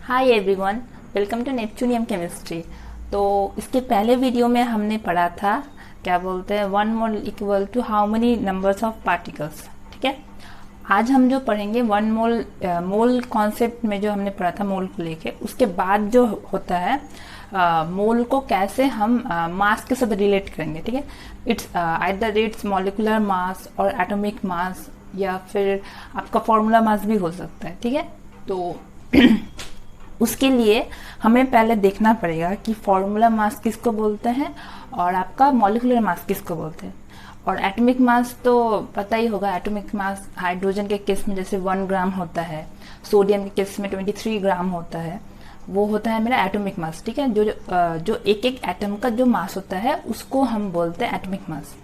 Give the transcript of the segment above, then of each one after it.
Hi everyone, welcome to neptunium chemistry. तो इसके पहले वीडियो में हमने पढ़ा था क्या बोलते हैं one mole equal to how many numbers of particles. ठीक है, आज हम जो पढ़ेंगे वन मोल मोल कॉन्सेप्ट में जो हमने पढ़ा था मोल को लेके, उसके बाद जो होता है मोल को कैसे हम मास के साथ रिलेट करेंगे। ठीक है, it's either it's molecular mass और एटॉमिक मास या फिर आपका फॉर्मूला मास भी हो सकता है। ठीक है, तो उसके लिए हमें पहले देखना पड़ेगा कि फॉर्मूला मास किसको बोलते हैं और आपका मॉलिकुलर मास किसको बोलते हैं। और एटॉमिक मास तो पता ही होगा, एटॉमिक मास हाइड्रोजन के केस में जैसे 1 ग्राम होता है, सोडियम के केस में 23 ग्राम होता है, वो होता है मेरा एटॉमिक मास। ठीक है, जो एक एक एटम का जो मास होता है उसको हम बोलते हैं एटॉमिक मास।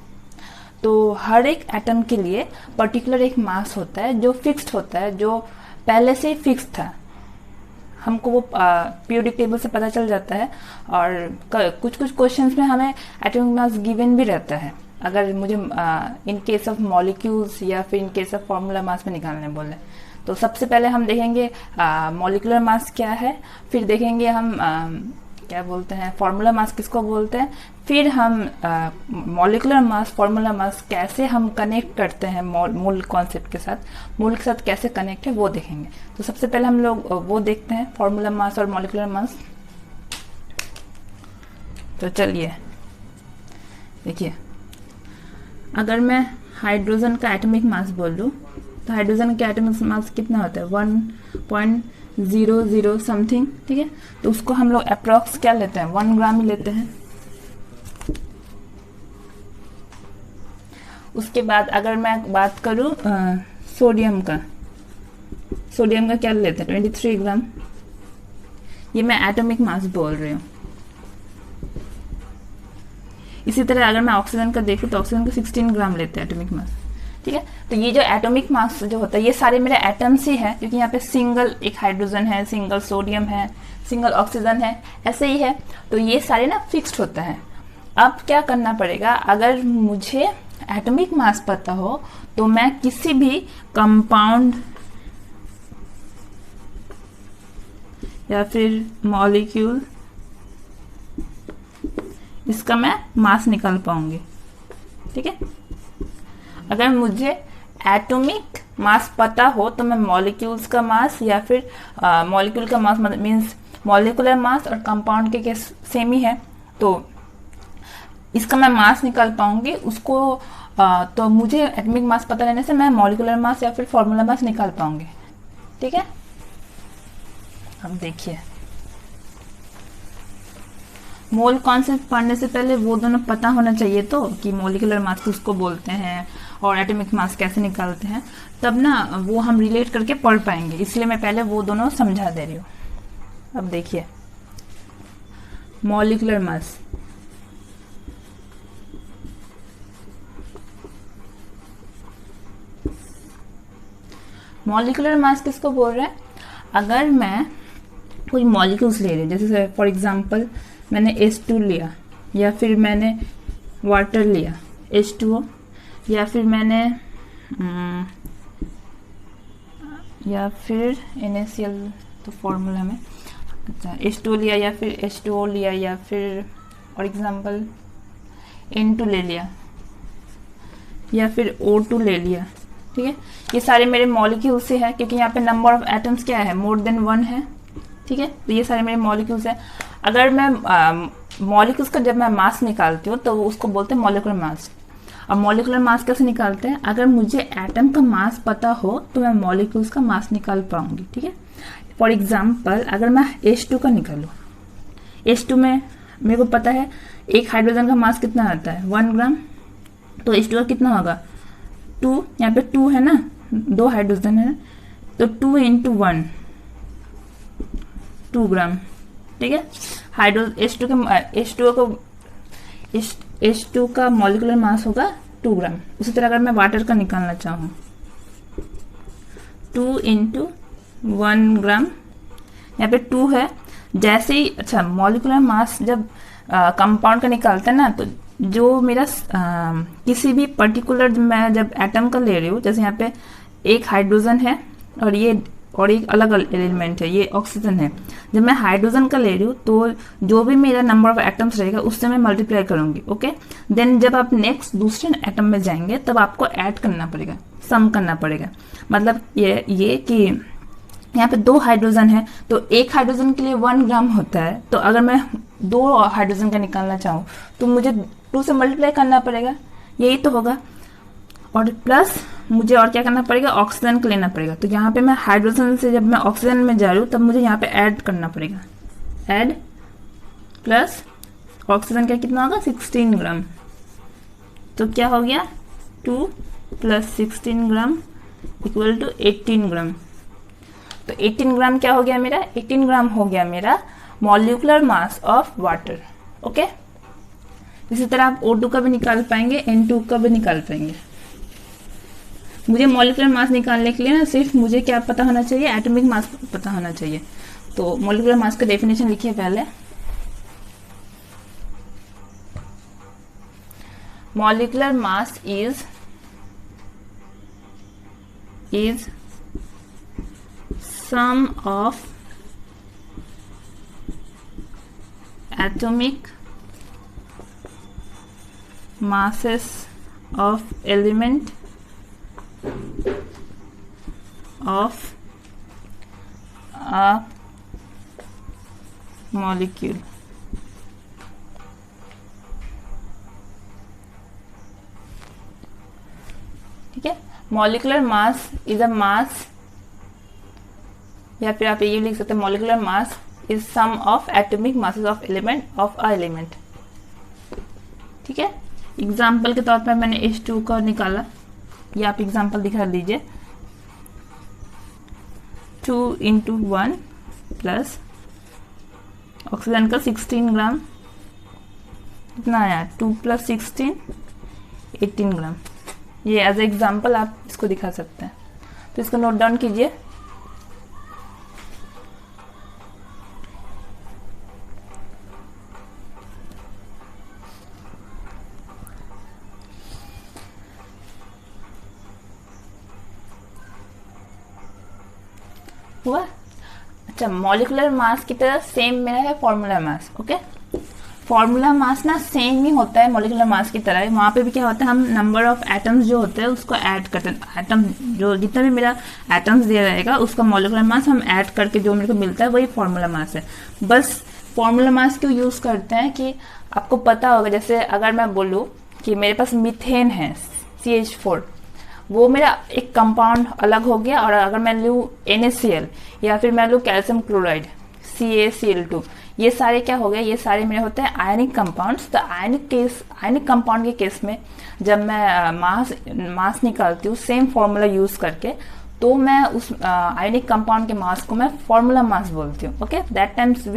तो हर एक एटम के लिए पर्टिकुलर एक मास होता है जो फिक्स्ड होता है, जो पहले से फिक्स था, हमको वो पीरियोडिक टेबल से पता चल जाता है। और कुछ कुछ क्वेश्चंस में हमें एटॉमिक मास गिवन भी रहता है, अगर मुझे इन केस ऑफ मॉलिक्यूल्स या फिर in case of formula mass में निकालने बोले। तो सबसे पहले हम देखेंगे मॉलिकुलर मास क्या है, फिर देखेंगे हम क्या बोलते हैं फॉर्मूला मास किसको बोलते हैं, फिर हम मॉलिकुलर मास फॉर्मूला मास कैसे हम कनेक्ट करते हैं मोल कॉन्सेप्ट के साथ, मोल के साथ कैसे कनेक्ट है वो देखेंगे। तो सबसे पहले हम लोग वो देखते हैं फॉर्मूला मास और मॉलिकुलर मास। तो चलिए देखिए, अगर मैं हाइड्रोजन का एटॉमिक मास बोल दूं तो हाइड्रोजन का एटॉमिक मास कितना होता है 1.00 समथिंग। ठीक है, तो उसको हम लोग अप्रॉक्स क्या लेते हैं 1 ग्राम ही लेते हैं। उसके बाद अगर मैं बात करूं सोडियम का क्या लेते हैं 23 ग्राम। ये मैं एटॉमिक मास बोल रही हूँ। इसी तरह अगर मैं ऑक्सीजन का देखूं तो ऑक्सीजन का 16 ग्राम लेते हैं एटॉमिक मास। ठीक है, तो ये जो एटॉमिक मास जो होता है ये सारे मेरे एटम्स ही है, क्योंकि यहाँ पे सिंगल एक हाइड्रोजन है, सिंगल सोडियम है, सिंगल ऑक्सीजन है, ऐसे ही है। तो ये सारे ना फिक्स्ड होता है। अब क्या करना पड़ेगा, अगर मुझे एटॉमिक मास पता हो तो मैं किसी भी कंपाउंड या फिर मॉलिक्यूल इसका मैं मास निकाल पाऊंगी। ठीक है, अगर मुझे एटॉमिक मास पता हो तो मैं मॉलिक्यूल्स का मास या फिर मॉलिक्यूल का मास मींस मॉलिकुलर मास और कंपाउंड के केस सेम ही है, तो इसका मैं मास निकाल पाऊंगी। उसको तो मुझे एटॉमिक मास पता रहने से मैं मॉलिकुलर मास या फिर फॉर्मूला मास निकाल पाऊंगी। ठीक है, अब देखिए, मोल कॉन्सेप्ट पढ़ने से पहले वो दोनों पता होना चाहिए तो कि मॉलिकुलर मास किसको बोलते हैं और एटॉमिक मास कैसे निकालते हैं, तब ना वो हम रिलेट करके पढ़ पाएंगे। इसलिए मैं पहले वो दोनों समझा दे रही हूँ। अब देखिए, मॉलिकुलर मास किसको बोल रहे हैं, अगर मैं कोई मॉलिक्यूल्स ले रही हूँ, जैसे फॉर एग्जांपल मैंने H2 लिया, या फिर मैंने वाटर लिया H2O, या फिर मैंने या फिर NaCl तो फॉर्मूला में अच्छा H2O लिया, या फिर H2O लिया, या फिर फॉर एग्जांपल N2 ले लिया, या फिर O2 ले लिया। ठीक है, ये सारे मेरे मॉलिक्यूल से है, क्योंकि यहाँ पे नंबर ऑफ एटम्स क्या है मोर देन 1 है। ठीक है, तो ये सारे मेरे मॉलिक्यूल्स है। अगर मैं मॉलिक्यूल्स का जब मैं मास निकालती हूँ तो उसको बोलते हैं मॉलिकुलर मास। अब मॉलिकुलर मास कैसे निकालते हैं, अगर मुझे एटम का मास पता हो तो मैं मॉलिक्यूल्स का मास निकाल पाऊंगी। ठीक है, फॉर एग्जांपल अगर मैं H2 का निकालूँ, H2 में मेरे को पता है एक हाइड्रोजन का मास कितना आता है 1 ग्राम, तो H2 का कितना होगा 2, यहाँ पे 2 है ना, 2 हाइड्रोजन है, तो 2 × 1 2 ग्राम। ठीक है, H2 का मॉलिकुलर मास होगा 2 ग्राम। उसी तरह अगर मैं वाटर का निकालना चाहूँ 2 × 1 ग्राम, यहाँ पे 2 है। जैसे ही अच्छा मॉलिकुलर मास जब कंपाउंड का निकालते हैं ना, तो जो मेरा किसी भी पर्टिकुलर मैं जब एटम का ले रही हूँ, जैसे यहाँ पे एक हाइड्रोजन है और ये और एक अलग एलिमेंट है, ये ऑक्सीजन है। जब मैं हाइड्रोजन का ले रही हूँ तो जो भी मेरा नंबर ऑफ एटम्स रहेगा उससे मैं मल्टीप्लाई करूंगी। ओके, देन जब आप नेक्स्ट दूसरे एटम में जाएंगे तब आपको ऐड करना पड़ेगा, सम करना पड़ेगा। मतलब ये कि यहाँ पे 2 हाइड्रोजन है तो एक हाइड्रोजन के लिए 1 ग्राम होता है, तो अगर मैं 2 हाइड्रोजन का निकालना चाहूँ तो मुझे 2 से मल्टीप्लाई करना पड़ेगा, यही तो होगा। और प्लस मुझे और क्या करना पड़ेगा, ऑक्सीजन को लेना पड़ेगा। तो यहाँ पे मैं हाइड्रोजन से जब मैं ऑक्सीजन में जा रही हूँ तब मुझे यहाँ पे ऐड करना पड़ेगा, ऐड प्लस ऑक्सीजन का कितना होगा 16 ग्राम। तो क्या हो गया 2 + 16 ग्राम इक्वल टू 18 ग्राम। तो 18 ग्राम क्या हो गया मेरा, 18 ग्राम हो गया मेरा molecular mass of water. Okay, इसी तरह आप O2 का भी निकाल पाएंगे, N2 का भी निकाल पाएंगे। मुझे मॉलिक्यूलर मास निकालने के लिए ना सिर्फ मुझे क्या पता होना चाहिए, एटॉमिक मास पता होना चाहिए। तो मॉलिक्यूलर मास का डेफिनेशन लिखिए पहले। Molecular mass is sum of atomic masses of element of a molecule। ठीक है, मॉलिक्यूलर मास इज अ मास, या फिर आप ये लिख सकते हैं molecular mass is sum of atomic masses of element of a element. ठीक है, एग्जाम्पल के तौर पर मैंने H2 का निकाला, ये आप एग्जाम्पल दिखा दीजिए। 2 × 1 प्लस ऑक्सीजन का 16 ग्राम, कितना आया 2 + 16 18 ग्राम। ये एज ए एग्जाम्पल आप इसको दिखा सकते हैं, तो इसको नोट डाउन कीजिए। हुआ। अच्छा, मॉलिक्यूलर मास की तरह सेम मेरा है फॉर्मूला मास। ओके, फॉर्मूला मास ना सेम ही होता है मॉलिक्यूलर मास की तरह। वहाँ पे भी क्या होता है, हम नंबर ऑफ एटम्स जो होते हैं उसको ऐड करते हैं। एटम जो जितना भी मेरा एटम्स दिया रहेगा उसका मॉलिक्यूलर मास हम ऐड करके जो मेरे को मिलता है वही फॉर्मूला मास है। बस फॉर्मूला मास क्यों यूज़ करते हैं कि आपको पता होगा, जैसे अगर मैं बोलूँ कि मेरे पास मीथेन है CH4, वो मेरा एक कंपाउंड अलग हो गया। और अगर मैं लूँ NaCl या फिर मैं लूँ कैल्शियम क्लोराइड CaCl2, ये सारे क्या हो गए, ये सारे मेरे होते हैं आयनिक कंपाउंड्स। तो आयनिक कंपाउंड के केस में जब मैं मास निकालती हूँ सेम फॉर्मूला यूज करके, तो मैं उस आयनिक कंपाउंड के मास को मैं फॉर्मूला मास बोलती हूँ। ओके, दैट टाइम्स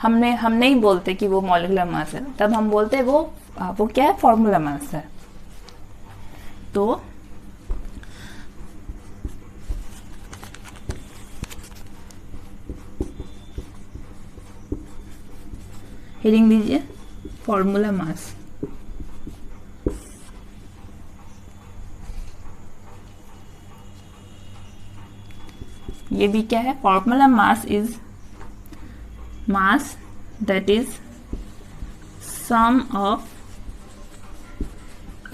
हम नहीं बोलते कि वो मॉलिक्यूलर मास है, तब हम बोलते हैं वो क्या है, फॉर्मूला मास है। तो हेडिंग दीजिए फॉर्मूला मास। ये भी क्या है, formula mass is mass that is sum of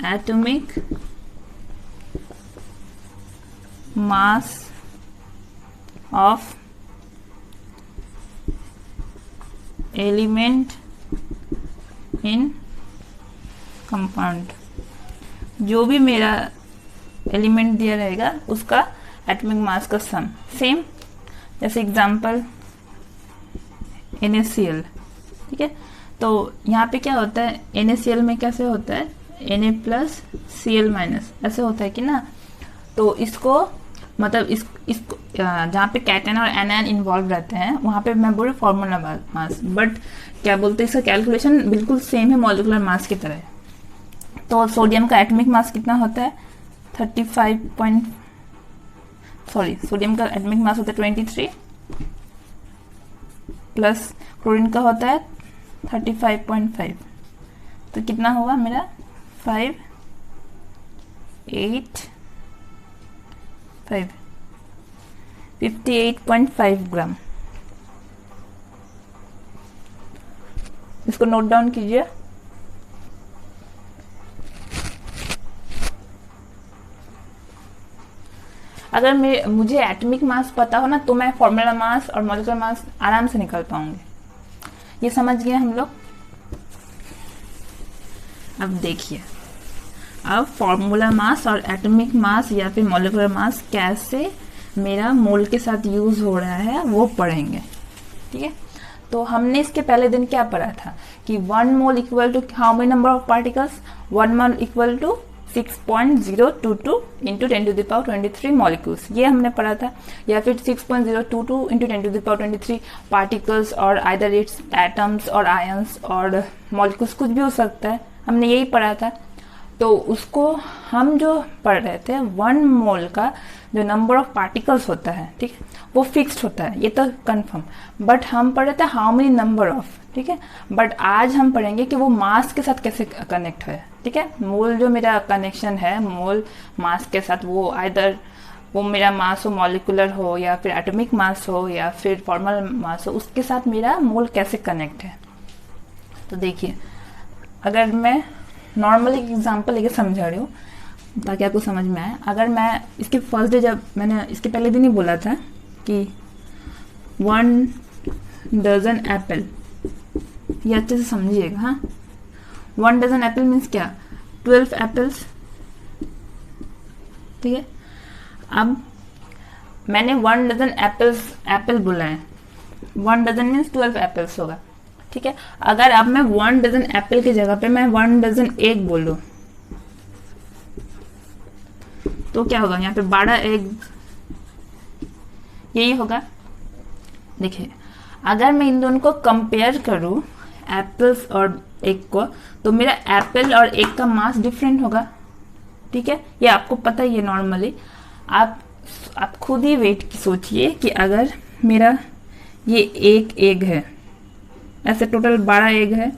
atomic mass of element in compound. जो भी मेरा एलिमेंट दिया रहेगा उसका एटॉमिक मास का सम सेम। जैसे एग्जांपल NaCl, ठीक है। तो यहाँ पे क्या होता है, NaCl में कैसे होता है, Na+Cl- ऐसे होता है कि ना। तो इसको मतलब इसको जहाँ पे कैटन और एनायन इन्वॉल्व रहते हैं वहाँ पे मैं बोल रही फॉर्मूला मास, बट क्या बोलते हैं इसका कैलकुलेशन बिल्कुल सेम है मॉलिक्यूलर मास की तरह। तो सोडियम का एटॉमिक मास कितना होता है, सोडियम का एटॉमिक मास होता है 23 प्लस क्लोरीन का होता है 35.5। तो कितना हुआ मेरा 5, 8, 5। 58.5 ग्राम। इसको नोट डाउन कीजिए। अगर मुझे एटॉमिक मास पता हो ना तो मैं फॉर्मूला मास और मॉलिक्यूलर मास आराम से निकाल पाऊंगी। ये समझ गए हम लोग। अब देखिए, अब फॉर्मूला मास और एटॉमिक मास या फिर मॉलिक्यूलर मास कैसे मेरा मोल के साथ यूज हो रहा है वो पढ़ेंगे। ठीक है, तो हमने इसके पहले दिन क्या पढ़ा था कि 1 mole equal to how many number of particles, 1 mole equal to 6.022 into 10⁻23 molecules, ये हमने पढ़ा था। या फिर 6.022 इंटू 10⁻23 पार्टिकल्स और आइदर इट्स एटम्स और आयंस और मॉलिक्यूल्स, कुछ भी हो सकता है, हमने यही पढ़ा था। तो उसको हम जो पढ़ रहे थे 1 मोल का जो नंबर ऑफ पार्टिकल्स होता है, ठीक है, वो फिक्स्ड होता है, ये तो कंफर्म। बट हम पढ़ रहे थे हाउ मेनी नंबर ऑफ, ठीक है। बट आज हम पढ़ेंगे कि वो मास के साथ कैसे कनेक्ट है। ठीक है, मोल जो मेरा कनेक्शन है मोल मास के साथ, वो आइदर वो मेरा मास हो, मॉलिकुलर हो, या फिर एटॉमिक मास हो, या फिर फॉर्मल मास हो, उसके साथ मेरा मोल कैसे कनेक्ट है। तो देखिए, अगर मैं नॉर्मली एग्जांपल लेके समझा रही हूँ ताकि आपको समझ में आए। अगर मैं इसके फर्स्ट डे, जब मैंने इसके पहले दिन ही बोला था कि 1 डजन एप्पल, ये अच्छे से समझिएगा। हाँ, 1 डजन एप्पल मीन्स क्या, 12 एप्पल्स। ठीक है, अब मैंने 1 डजन एप्पल बोला है, 1 डजन मीन्स 12 एप्पल्स होगा। ठीक है, अगर अब मैं 1 डजन एप्पल की जगह पे मैं 1 डजन एग बोलूं तो क्या होगा, यहाँ पे 12 एग, यही होगा। देखिए, अगर मैं इन दोनों को कंपेयर करूं एप्पल्स और एग को, तो मेरा एप्पल और एग का मास डिफरेंट होगा। ठीक है, ये आपको पता ही है नॉर्मली। आप खुद ही वेट की सोचिए कि अगर मेरा ये एक एग है, ऐसे टोटल 12 एग है।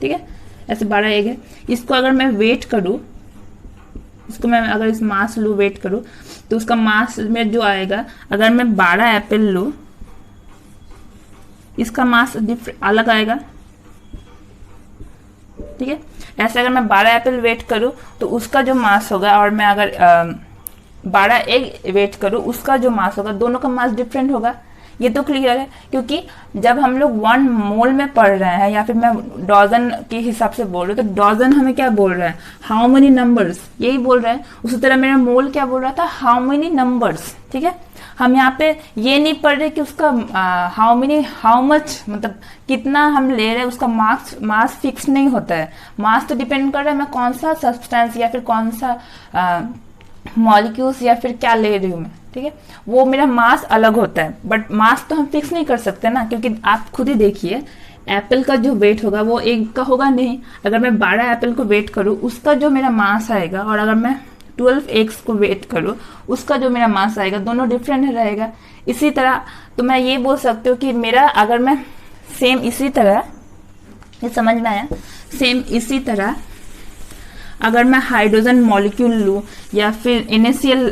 ठीक है, ऐसे 12 एग है, इसको अगर मैं वेट करूं, इसको मैं अगर इस मास लूँ, वेट करूँ, तो उसका मास में जो आएगा, अगर मैं 12 एप्पल लूँ, इसका मास अलग आएगा। ठीक है, ऐसे अगर मैं 12 एप्पल वेट करूँ तो उसका जो मास होगा, और मैं अगर 12 एग वेट करूँ उसका जो मास होगा, दोनों का मास डिफरेंट होगा। ये तो क्लियर है, क्योंकि जब हम लोग 1 मोल में पढ़ रहे हैं, या फिर मैं डजन के हिसाब से बोल रही हूँ, तो डजन हमें क्या बोल रहा है, हाउ मेनी नंबर्स, यही बोल रहा है। उसी तरह मेरा मोल क्या बोल रहा था, हाउ मेनी नंबर्स। ठीक है, हम यहाँ पे ये नहीं पढ़ रहे कि उसका हाउ मच, मतलब कितना हम ले रहे हैं, उसका मास फिक्स नहीं होता है। मास तो डिपेंड कर रहा है मैं कौन सा सब्सटेंस या फिर कौन सा मॉलिक्यूल्स या फिर क्या ले रही हूँ मैं। ठीक है, वो मेरा मास अलग होता है, बट मास तो हम फिक्स नहीं कर सकते ना, क्योंकि आप खुद ही देखिए एप्पल का जो वेट होगा वो एक का होगा नहीं। अगर मैं 12 एप्पल को वेट करूँ, उसका जो मेरा मास आएगा, और अगर मैं 12 एग्स को वेट करूँ, उसका जो मेरा मास आएगा, दोनों डिफरेंट रहेगा। इसी तरह तो मैं ये बोल सकती हूँ कि मेरा, अगर मैं सेम इसी तरह, ये समझ में आया, सेम इसी तरह अगर मैं हाइड्रोजन मॉलिक्यूल लूँ या फिर NaCl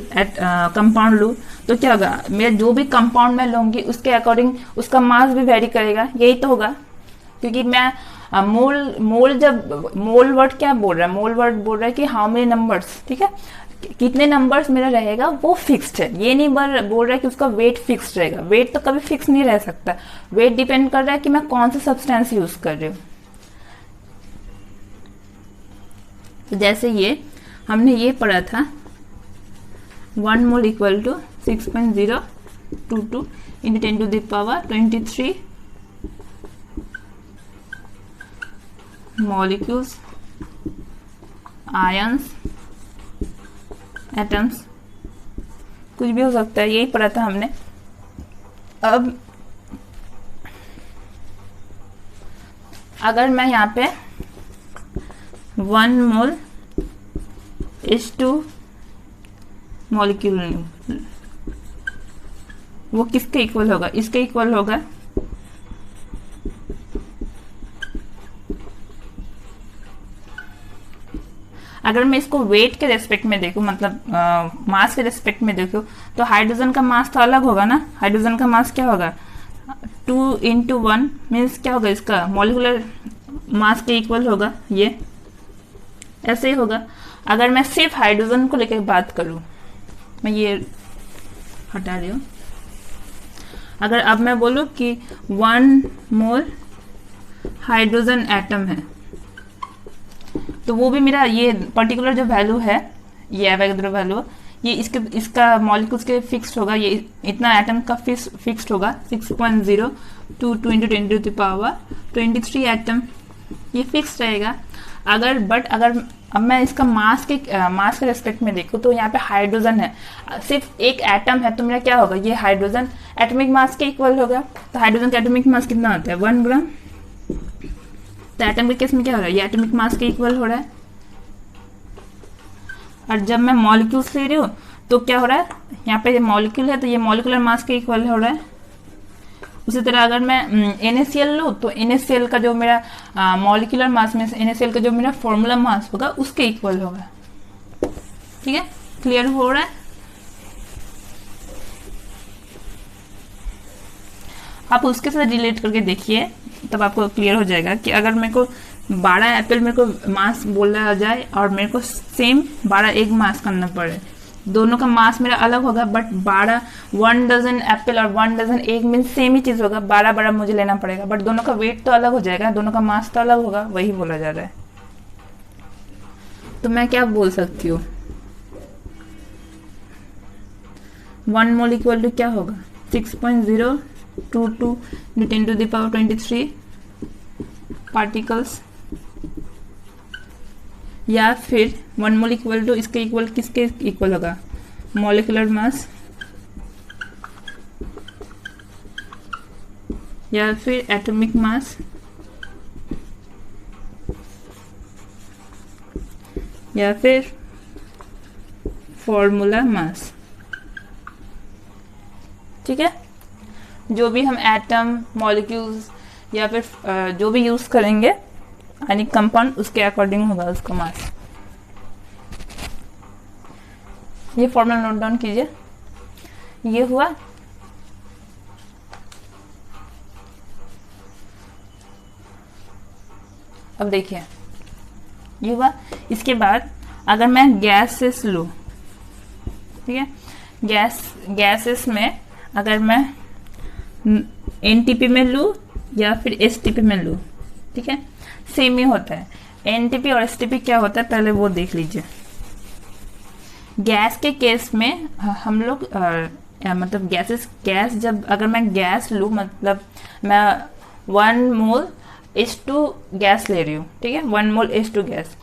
कंपाउंड लूँ, तो क्या होगा, मेरा जो भी कंपाउंड मैं लूँगी उसके अकॉर्डिंग उसका मास भी वेरी करेगा। यही तो होगा, क्योंकि मैं मोल जब मोल वर्ड क्या बोल रहा है, मोल वर्ड बोल रहा है कि हाउ मेनी नंबर्स। ठीक है, कितने नंबर्स मेरा रहेगा वो फिक्स्ड है। ये नहीं बोल रहा है कि उसका वेट फिक्स्ड रहेगा। वेट तो कभी फिक्स नहीं रह सकता। वेट डिपेंड कर रहा है कि मैं कौन सा सब्सटेंस यूज कर रही हूँ। तो जैसे ये हमने ये पढ़ा था 1 mole equal to 6.022 into 10⁻23 molecules, ions, atoms, कुछ भी हो सकता है, यही पढ़ा था हमने। अब अगर मैं यहाँ पे 1 मोल H2 मॉलिक्यूल लूं, वो किसके इक्वल होगा, इसके इक्वल होगा। अगर मैं इसको वेट के रेस्पेक्ट में देखूं, मतलब मास के रेस्पेक्ट में देखूं, तो हाइड्रोजन का मास तो अलग होगा ना। हाइड्रोजन का मास क्या होगा, 2 × 1 मीन्स क्या होगा, इसका मॉलिकुलर मास के इक्वल होगा, ये ऐसे ही होगा। अगर मैं सिर्फ हाइड्रोजन को लेकर बात करूं, मैं ये हटा रही हूँ, अगर अब मैं बोलूं कि 1 मोल हाइड्रोजन एटम है, तो वो भी मेरा ये पर्टिकुलर जो वैल्यू है, ये एवोगैड्रो वैल्यू, ये इसका मॉलिक्यूल्स के फिक्स्ड होगा, ये इतना एटम का फिक्स्ड होगा 6.0 2 × 10⁻23 एटम, ये फिक्स रहेगा। अगर अब मैं इसका मास के रेस्पेक्ट में देखूँ, तो यहाँ पे हाइड्रोजन है, सिर्फ एक एटम है, तो मेरा क्या होगा, ये हाइड्रोजन एटॉमिक मास के इक्वल होगा। तो हाइड्रोजन का एटॉमिक मास कितना होता है, 1 ग्राम। तो एटम के केस में क्या हो रहा है, ये एटॉमिक मास के इक्वल हो रहा है। और जब मैं मॉलिक्यूल्स ले रही हूँ, तो क्या हो रहा है, यहाँ पे मॉलिक्यूल है, तो ये मॉलिकुलर मास के इक्वल हो रहा है। उसी तरह अगर मैं NaCl लूँ, तो NaCl का जो मेरा मॉलिकुलर मास में NaCl का जो मेरा फॉर्मूला मास होगा, उसके इक्वल होगा। ठीक है, क्लियर हो रहा है। आप उसके साथ रिलेट करके देखिए, तब आपको क्लियर हो जाएगा कि अगर मेरे को 12 एप्पल मेरे को मास बोला जाए और मेरे को सेम 12 एग मास करना पड़े, दोनों का मास मेरा अलग होगा, बट 1 डजन एप्पल और 1 डजन एग मीन सेम ही चीज होगा, 12 मुझे लेना पड़ेगा, बट दोनों का वेट तो अलग हो जाएगा, दोनों का मास तो अलग होगा, वही बोला जा रहा है। तो मैं क्या बोल सकती हूँ, 1 मोल इक्वल टू क्या होगा, 6.022 × 10⁻23 पार्टिकल्स, या फिर 1 मोल इक्वल टू इसके इक्वल किसके इक्वल होगा, मॉलिकुलर मास, या फिर एटॉमिक मास, या फिर फॉर्मूला मास। ठीक है, जो भी हम एटम, मॉलिक्यूल्स या फिर जो भी यूज करेंगे यानी कंपाउंड, उसके अकॉर्डिंग होगा उसका मास। ये फॉर्मूला नोट डाउन कीजिए। ये हुआ। अब देखिए, ये हुआ। इसके बाद अगर मैं गैसेस लूं, ठीक है, गैसेस में अगर मैं एनटीपी में लूं या फिर एसटीपी में लूं, ठीक है, सेम ही होता है। एनटीपी और एसटीपी क्या होता है पहले वो देख लीजिए। गैस के केस में हम लोग मतलब गैस जब अगर मैं गैस लूँ, मतलब मैं 1 मोल H2 गैस ले रही हूँ, ठीक है, 1 मोल H2 गैस,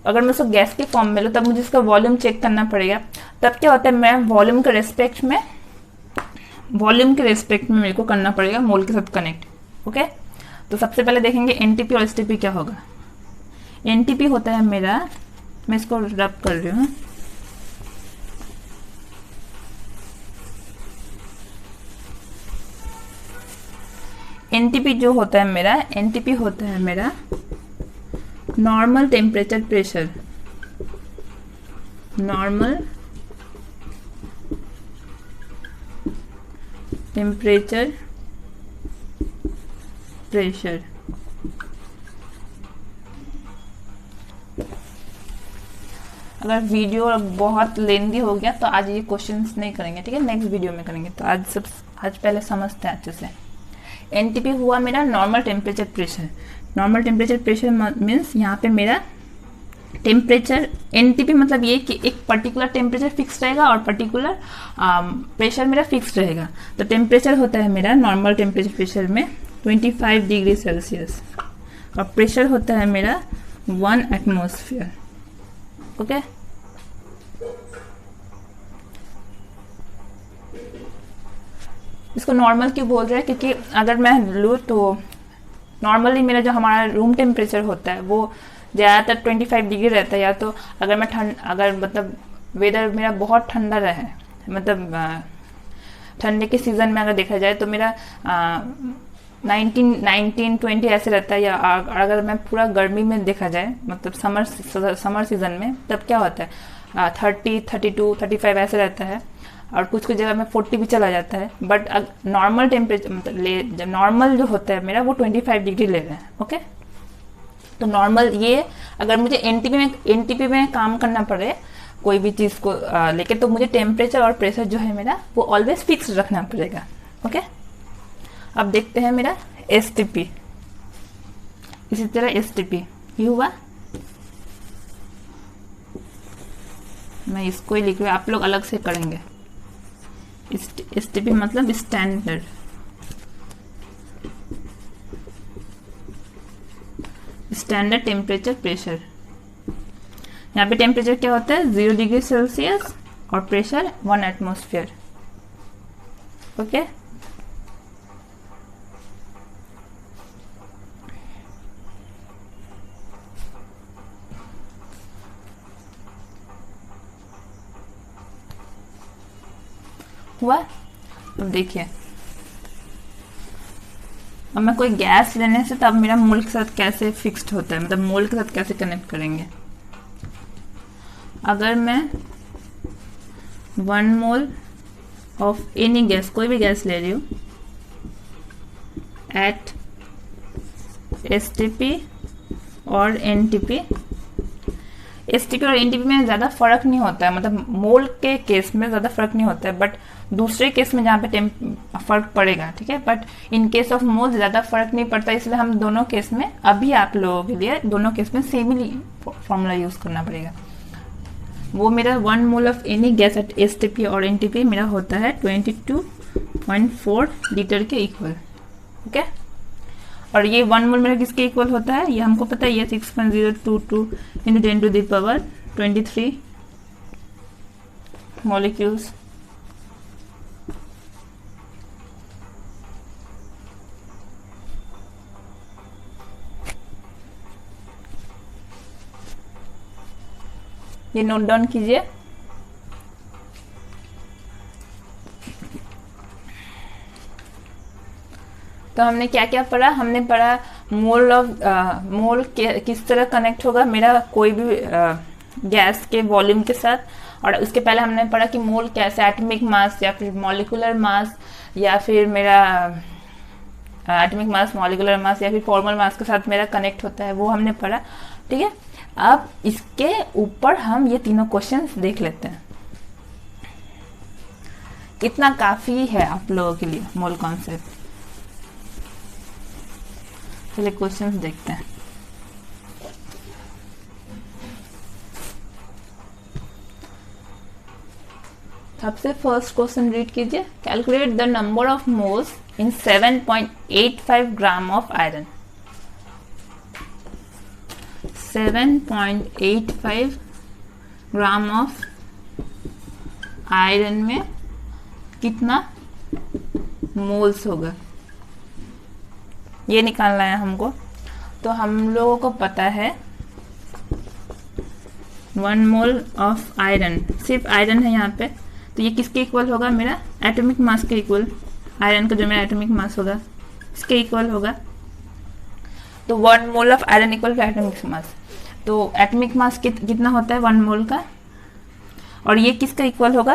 अगर मैं उसको गैस के फॉर्म में लूँ तब मुझे इसका वॉल्यूम चेक करना पड़ेगा। तब क्या होता है, मैं वॉल्यूम के रेस्पेक्ट में मेरे को करना पड़ेगा मोल के साथ कनेक्ट। ओके, तो सबसे पहले देखेंगे एनटीपी और एसटीपी क्या होगा। एनटीपी होता है मेरा, मैं इसको रब कर रही हूँ, एनटीपी जो होता है मेरा, एनटीपी होता है मेरा normal temperature pressure, normal temperature pressure. अगर वीडियो बहुत लेंदी हो गया तो आज ये क्वेश्चंस नहीं करेंगे, ठीक है, नेक्स्ट वीडियो में करेंगे। तो आज पहले समझते हैं अच्छे से। एनटीपी हुआ मेरा normal temperature pressure. Normal temperature pressure means यहाँ पे मेरा टेम्परेचर, एनटीपी मतलब ये कि एक पर्टिकुलर टेम्परेचर फिक्स रहेगा और पर्टिकुलर प्रेशर मेरा फिक्स रहेगा। तो टेम्परेचर होता है मेरा नॉर्मल टेम्परेचर प्रेशर में 25 डिग्री सेल्सियस और प्रेशर होता है मेरा 1 एटमॉस्फेयर। ओके, इसको नॉर्मल क्यों बोल रहे हैं, क्योंकि अगर मैं लूँ तो नॉर्मली मेरा जो हमारा रूम टेम्परेचर होता है वो ज़्यादातर 25 डिग्री रहता है। या तो अगर मैं अगर मतलब वेदर मेरा बहुत ठंडा रहे, मतलब ठंडे के सीज़न में अगर देखा जाए तो मेरा 19-20 ऐसे रहता है। या अगर मैं पूरा गर्मी में देखा जाए, मतलब समर सीजन में, तब क्या होता है 30, 32, 35 ऐसे रहता है, और कुछ कुछ जगह में 40 भी चला जाता है। बट नॉर्मल टेम्परेचर मतलब जब नॉर्मल जो होता है मेरा वो 25 डिग्री ले रहे हैं। ओके, तो नॉर्मल ये अगर मुझे एनटीपी में काम करना पड़े कोई भी चीज़ को लेके, तो मुझे टेम्परेचर और प्रेशर जो है मेरा वो ऑलवेज फिक्स रखना पड़ेगा। ओके, अब देखते हैं मेरा एसटीपी। इसी तरह एसटीपी ये हुआ, मैं इसको ही लिख रही हूँ, आप लोग अलग से करेंगे। एसटीपी मतलब स्टैंडर्ड टेम्परेचर प्रेशर। यहाँ पे टेम्परेचर क्या होता है 0 डिग्री सेल्सियस और प्रेशर 1 एटमॉस्फेयर। ओके, हुआ। अब देखिए, अब मैं कोई गैस लेने से तब मेरा मोल के साथ कैसे फिक्स्ड होता है, मतलब मोल के साथ कैसे कनेक्ट करेंगे। अगर मैं 1 मोल ऑफ एनी गैस, कोई भी गैस ले रही हूँ, एट एसटीपी और एनटीपी, एसटीपी और एनटीपी में ज़्यादा फर्क नहीं होता है, मतलब मोल के केस में ज़्यादा फर्क नहीं होता है, बट दूसरे केस में जहाँ पे फर्क पड़ेगा, ठीक है। But in case of mole ज़्यादा फर्क नहीं पड़ता, इसलिए हम दोनों केस में, अभी आप लोगों के लिए दोनों केस में सेम ही फॉर्मूला यूज़ करना पड़ेगा। वो मेरा 1 mole of any gas at STP और एनटीपी मेरा होता है 22.4 लीटर के इक्वल। ओके, और ये 1 मोल मेरा किसके इक्वल होता है, ये हमको पता है, ये 6.022 × 10⁻23 मॉलिक्यूल्स। ये नोट डाउन कीजिए। तो हमने क्या क्या पढ़ा, हमने पढ़ा मोल किस तरह कनेक्ट होगा मेरा कोई भी गैस के वॉल्यूम के साथ, और उसके पहले हमने पढ़ा कि मोल कैसे एटॉमिक मास या फिर मॉलिक्यूलर मास या फिर मेरा एटॉमिक मास, मॉलिक्यूलर मास या फिर फॉर्मल मास के साथ मेरा कनेक्ट होता है, वो हमने पढ़ा। ठीक है, अब इसके ऊपर हम ये तीनों क्वेश्चंस देख लेते हैं। कितना काफी है आप लोगों के लिए मोल कॉन्सेप्ट। चलिए क्वेश्चंस देखते हैं। सबसे फर्स्ट क्वेश्चन रीड कीजिए। Calculate the number of moles in 7.85 gram of iron. 7.85 gram of iron में कितना मोल्स होगा, ये निकालना है हमको। तो हम लोगों को पता है 1 मोल ऑफ आयरन, सिर्फ आयरन है यहाँ पे, तो ये किसके इक्वल होगा, मेरा एटॉमिक मास के इक्वल। आयरन का जो मेरा एटॉमिक मास होगा इसके इक्वल होगा। तो 1 mole of iron equal to atomic mass. तो एटॉमिक मास कितना होता है 1 मोल का, और ये किसका इक्वल होगा,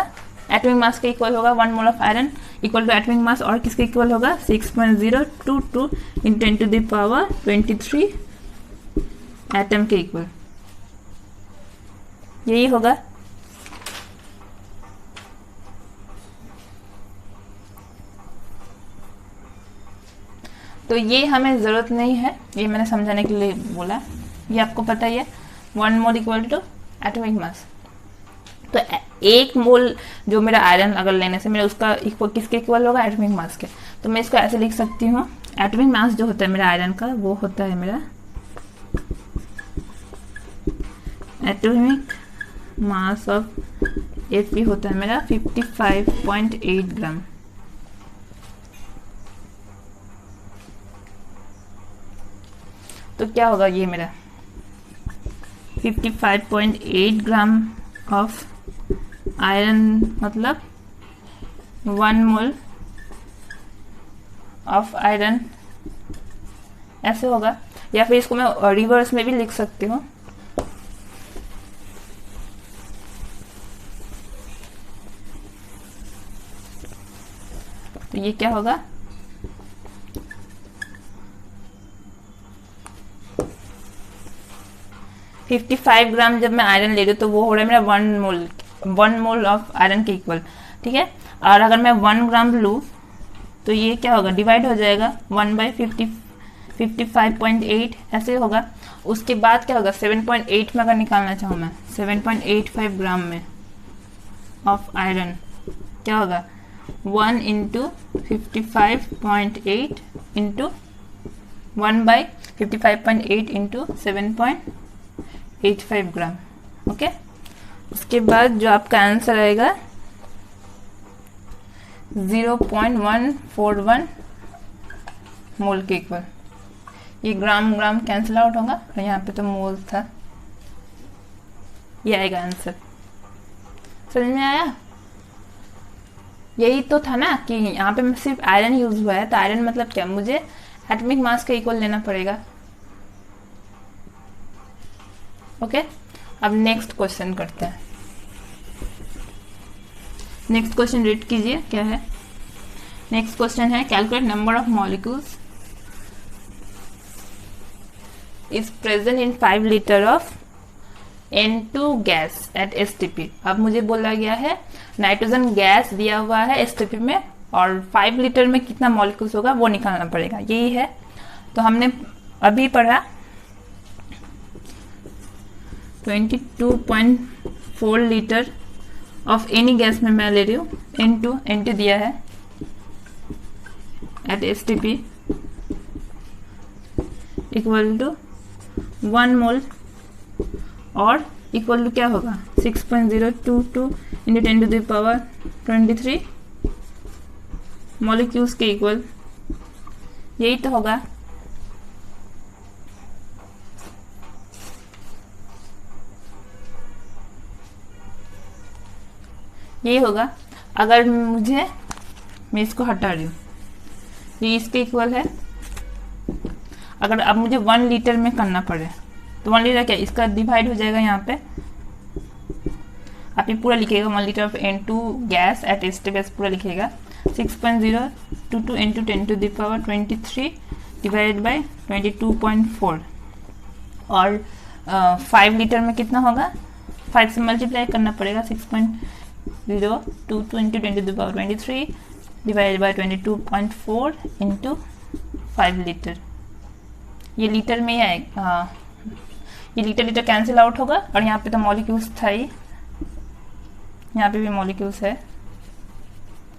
एटॉमिक मास का इक्वल होगा 1 mole of iron equal to atomic mass, और किसका इक्वल होगा 6.022 × 10⁻23 एटम के इक्वल, यही होगा। तो ये हमें ज़रूरत नहीं है, ये मैंने समझाने के लिए बोला, ये आपको पता ही है 1 mole equal to atomic mass. तो 1 मोल जो मेरा आयरन अगर लेने से मेरा उसका इक्वल किसके इक्वल होगा, एटॉमिक मास के। तो मैं इसको ऐसे लिख सकती हूँ, एटॉमिक मास जो होता है मेरा आयरन का वो होता है मेरा एटॉमिक मास ऑफ Fe होता है मेरा 55.8 ग्राम। तो क्या होगा ये मेरा 55.8 ग्राम ऑफ आयरन, मतलब 1 मोल ऑफ आयरन ऐसे होगा, या फिर इसको मैं रिवर्स में भी लिख सकती हूँ। तो ये क्या होगा, $55 ग्राम जब मैं आयरन ले रही हूँ तो वो हो रहा है मेरा 1 मोल ऑफ आयरन के इक्वल, ठीक है। और अगर मैं 1 ग्राम लूँ तो ये क्या होगा, डिवाइड हो जाएगा 1/55.8 ऐसे होगा। उसके बाद क्या होगा, 7.8 में अगर निकालना चाहूँ मैं 7.85 ग्राम में ऑफ आयरन, क्या होगा 1 × 55.8 इंटू 1/55.8 इंटू 7.85 ग्राम। ओके, उसके बाद जो आपका आंसर आएगा 0.141 मोल के इक्वल। ये ग्राम ग्राम कैंसिल आउट होगा और यहाँ पे तो मोल था, ये आएगा आंसर। समझ में आया? यही तो था ना कि यहाँ पे सिर्फ आयरन यूज हुआ है, तो आयरन मतलब क्या, मुझे एटॉमिक मास का इक्वल लेना पड़ेगा। ओके, अब नेक्स्ट क्वेश्चन करते हैं। नेक्स्ट क्वेश्चन रीड कीजिए, क्या है। नेक्स्ट क्वेश्चन है calculate number of molecules is present in 5 litre of N2 gas at STP। अब मुझे बोला गया है नाइट्रोजन गैस दिया हुआ है STP में, और 5 लीटर में कितना मॉलिक्यूल्स होगा वो निकालना पड़ेगा, यही है। तो हमने अभी पढ़ा 22.4 लीटर ऑफ एनी गैस में मैं ले रही हूँ, N2 दिया है एट STP इक्वल टू 1 मोल, और इक्वल टू क्या होगा 6.022 इंटू 10⁻23 मॉलिक्यूल्स के इक्वल, यही तो होगा। यही होगा। अगर मैं इसको हटा रही हूँ, ये इसके इक्वल है। अगर अब मुझे 1 लीटर में करना पड़े तो 1 लीटर क्या, इसका डिवाइड हो जाएगा यहाँ पे, आप ये पूरा लिखिएगा 1 litre of N2 gas at STP पूरा लिखिएगा 6.022 इंटू 10⁻23 डिवाइड बाई 22.4, और 5 लीटर में कितना होगा, 5 से मल्टीप्लाई करना पड़ेगा 6.022 into 10⁻23 divide by 22.4 into 5 litre. ये लीटर में ही आएगा, ये लीटर कैंसिल आउट होगा, और यहाँ पे तो मॉलिक्यूल्स था ही, यहाँ पे भी मॉलिक्यूल्स है,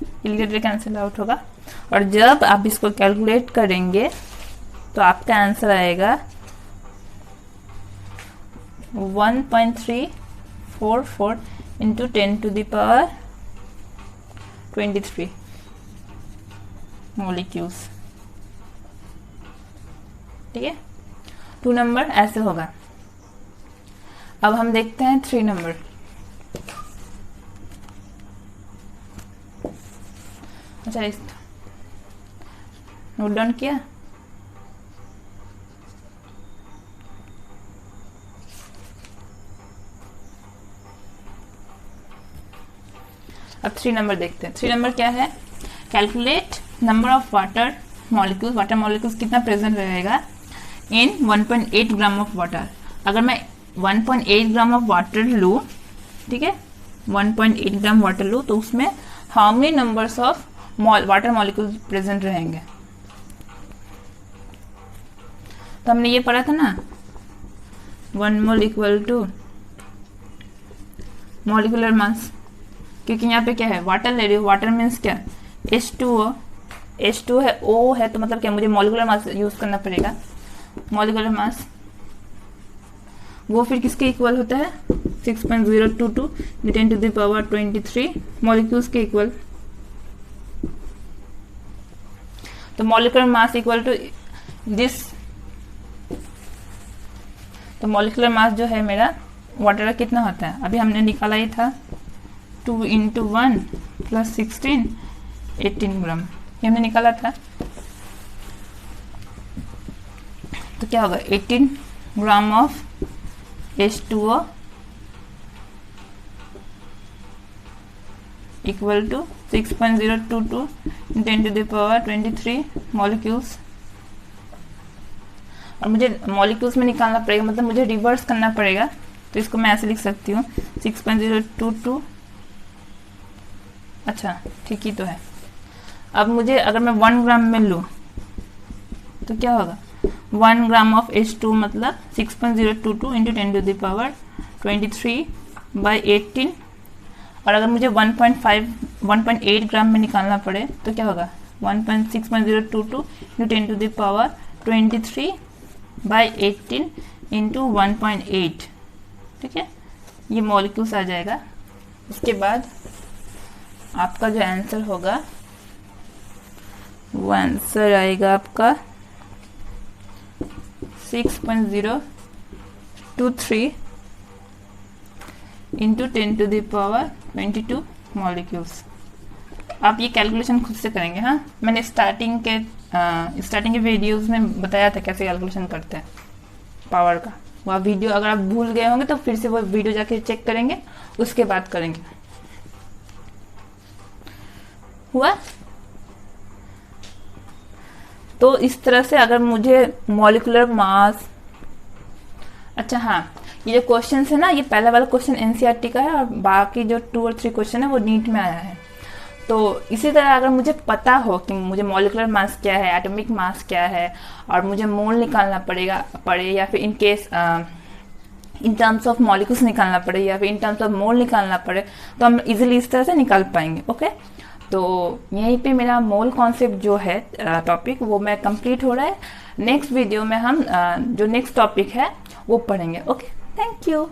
ये लीटर कैंसिल आउट होगा। और जब आप इसको कैलकुलेट करेंगे तो आपका आंसर आएगा 1.344 इंटू 10⁻23 मॉलिक्यूल्स, ठीक है। 2 नंबर ऐसे होगा। अब हम देखते हैं 3 नंबर। अच्छा, इस नोट डाउन किया। अब 3 नंबर देखते हैं। 3 नंबर क्या है, calculate number of water molecules कितना प्रेजेंट रहेगा इन 1.8 ग्राम ऑफ वाटर। अगर मैं 1.8 ग्राम ऑफ वाटर लूँ, ठीक है, 1.8 ग्राम वाटर लूँ, तो उसमें how many numbers of water molecules present रहेंगे। तो हमने ये पढ़ा था ना, 1 mole equal to molecular mass, क्योंकि यहाँ पे क्या है, वाटर ले रही हूँ, वाटर मीन्स क्या, H2O, H2 है, O है, तो मतलब क्या, मुझे मॉलिक्यूलर मास यूज करना पड़ेगा। मॉलिक्यूलर मास वो फिर किसके इक्वल होता है, 6.022 10⁻23 मॉलिक्यूल्स के इक्वल। तो molecular mass equal to this, तो मॉलिक्यूलर मास जो है मेरा वाटर का कितना होता है, अभी हमने निकाला ही था 2 × 1 + 16 18 ग्राम, ये हमने निकाला था। तो क्या होगा 18 gram of H2O equal to 6.022 10 to the power 23 molecules. और मुझे मॉलिक्यूल्स में निकालना पड़ेगा, मतलब मुझे रिवर्स करना पड़ेगा, तो इसको मैं ऐसे लिख सकती हूँ 6.022। अच्छा ठीक ही तो है। अब मुझे अगर मैं 1 ग्राम में लूँ तो क्या होगा 1 ग्राम ऑफ H2 मतलब 6.022 इंटू 10 to the power 23/18। और अगर मुझे 1.8 ग्राम में निकालना पड़े तो क्या होगा 6.022 into 10 to the power 23/18 into 1.8। ठीक है, ये मॉलिक्यूल्स आ जाएगा। उसके बाद आपका जो आंसर होगा वो आंसर आएगा आपका 6.023 into 10 to the power 22 molecules. आप ये कैलकुलेशन खुद से करेंगे। हाँ, मैंने स्टार्टिंग के वीडियोस में बताया था कैसे कैलकुलेशन करते हैं पावर का। वह वीडियो अगर आप भूल गए होंगे तो फिर से वो वीडियो जाके चेक करेंगे, उसके बाद करेंगे। हुआ? तो इस तरह से अगर मुझे मॉलिक्यूलर मास, अच्छा हाँ, ये जो क्वेश्चन है ना, ये पहला वाला क्वेश्चन एनसीईआरटी का है और बाकी जो 2 और 3 क्वेश्चन है वो नीट में आया है। तो इसी तरह अगर मुझे पता हो कि मुझे मॉलिक्यूलर मास क्या है, एटॉमिक मास क्या है, और मुझे मोल निकालना पड़े या फिर in case in terms of molecules निकालना पड़े या फिर इन टर्म्स ऑफ मोल निकालना पड़े, तो हम इजीली इस तरह से निकाल पाएंगे। ओके, तो यहीं पे मेरा मोल कॉन्सेप्ट जो है टॉपिक वो मैं कंप्लीट हो रहा है। नेक्स्ट वीडियो में हम जो नेक्स्ट टॉपिक है वो पढ़ेंगे। Okay, thank you.